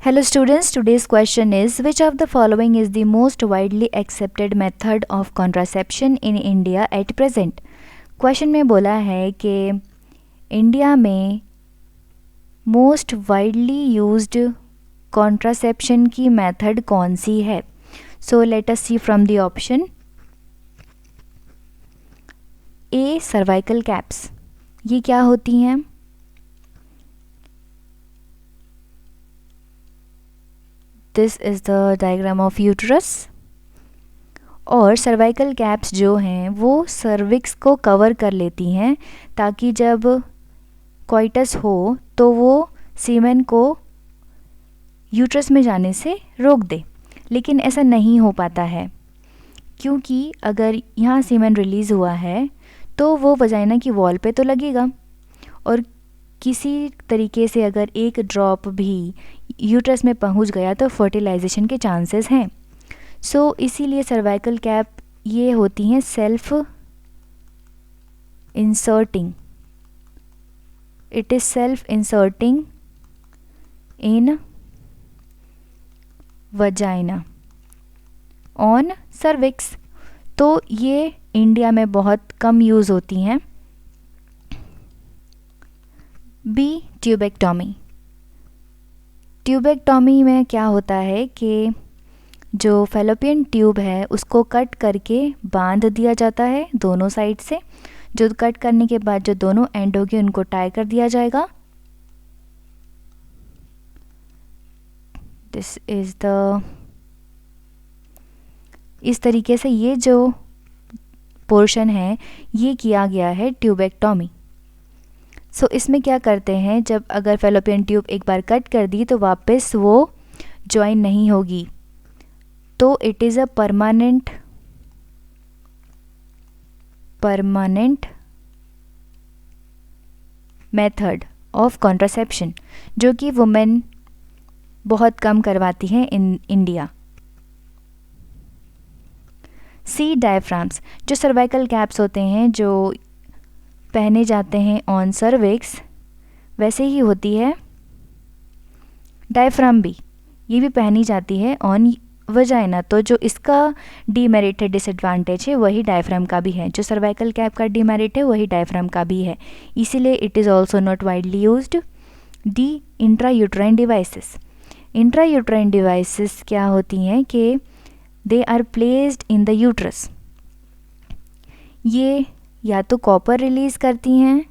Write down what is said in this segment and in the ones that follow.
Hello students, today's question is which of the following is the most widely accepted method of contraception in India at present? Question में बोला है कि India में most widely used contraception की method कौन सी है? So let us see from the option. A cervical caps, ये क्या होती हैं? This is the diagram of uterus. और सर्वाइकल कैप्स जो हैं वो सर्विक्स को कवर कर लेती हैं ताकि जब कोइटस हो तो वो सीमेन को यूट्रस में जाने से रोक दे। लेकिन ऐसा नहीं हो पाता है क्योंकि अगर यहाँ सीमेन रिलीज़ हुआ है तो वो वजाइना की वॉल पे तो लगेगा और किसी तरीके से अगर एक ड्रॉप भी यूट्रस में पहुंच गया तो फर्टिलाइजेशन के चांसेस हैं। सो इसीलिए सर्वाइकल कैप ये होती हैं self inserting, it is self inserting in vagina on cervix. तो ये इंडिया में बहुत कम यूज़ होती हैं। B tubectomy. ट्यूबेक्टॉमी में क्या होता है कि जो फैलोपियन ट्यूब है उसको कट करके बांध दिया जाता है दोनों साइड से। जो कट करने के बाद जो दोनों एंड होगी उनको टाई कर दिया जाएगा। दिस इज़ द, इस तरीके से ये जो पोर्शन है ये किया गया है ट्यूबेक्टॉमी। सो इसमें क्या करते हैं, जब अगर फैलोपियन ट्यूब एक बार कट कर दी तो वापस वो ज्वाइन नहीं होगी, तो it is a permanent method of contraception जो कि वुमेन बहुत कम करवाती हैं इन इंडिया। सी डायफ्राम्स, जो सर्वाइकल कैप्स होते हैं जो पहने जाते हैं ऑन सर्विक्स वैसे ही होती है डायफ्राम भी, ये भी पहनी जाती है ऑन वजाइना। तो जो इसका डीमेरिट है, डिसएडवांटेज है, वही डायफ्राम का भी है। जो सर्वाइकल कैप का डीमेरिट है वही डायफ्राम का भी है, इसीलिए it is also not widely used. D intrauterine devices. Intrauterine devices क्या होती हैं कि they are placed in the uterus. ये या तो कॉपर रिलीज़ करती हैं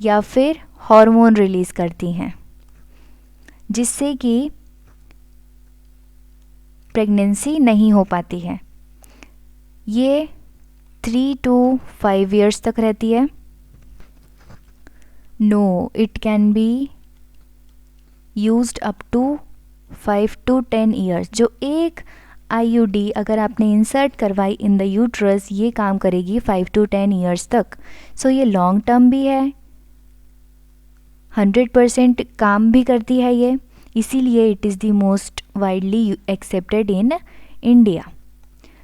या फिर हार्मोन रिलीज़ करती हैं जिससे कि प्रेगनेंसी नहीं हो पाती है। ये 3 to 5 years तक रहती है। No, it can be used up to 5 to 10 years। जो एक आईयूडी अगर आपने इंसर्ट करवाई इन द यूट्रस ये काम करेगी 5 to 10 years तक। सो ये लॉन्ग टर्म भी है, 100% काम भी करती है ये, इसीलिए it is the most widely accepted in India.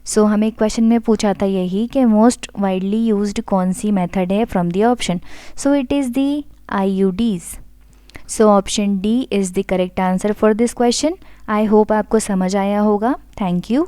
So हमें क्वेश्चन में पूछा था यही कि मोस्ट वाइडली यूज्ड कौन सी मेथड है from the option. So it is the IUDs. So option D is the correct answer for this question. I hope आपको समझ आया होगा। Thank you.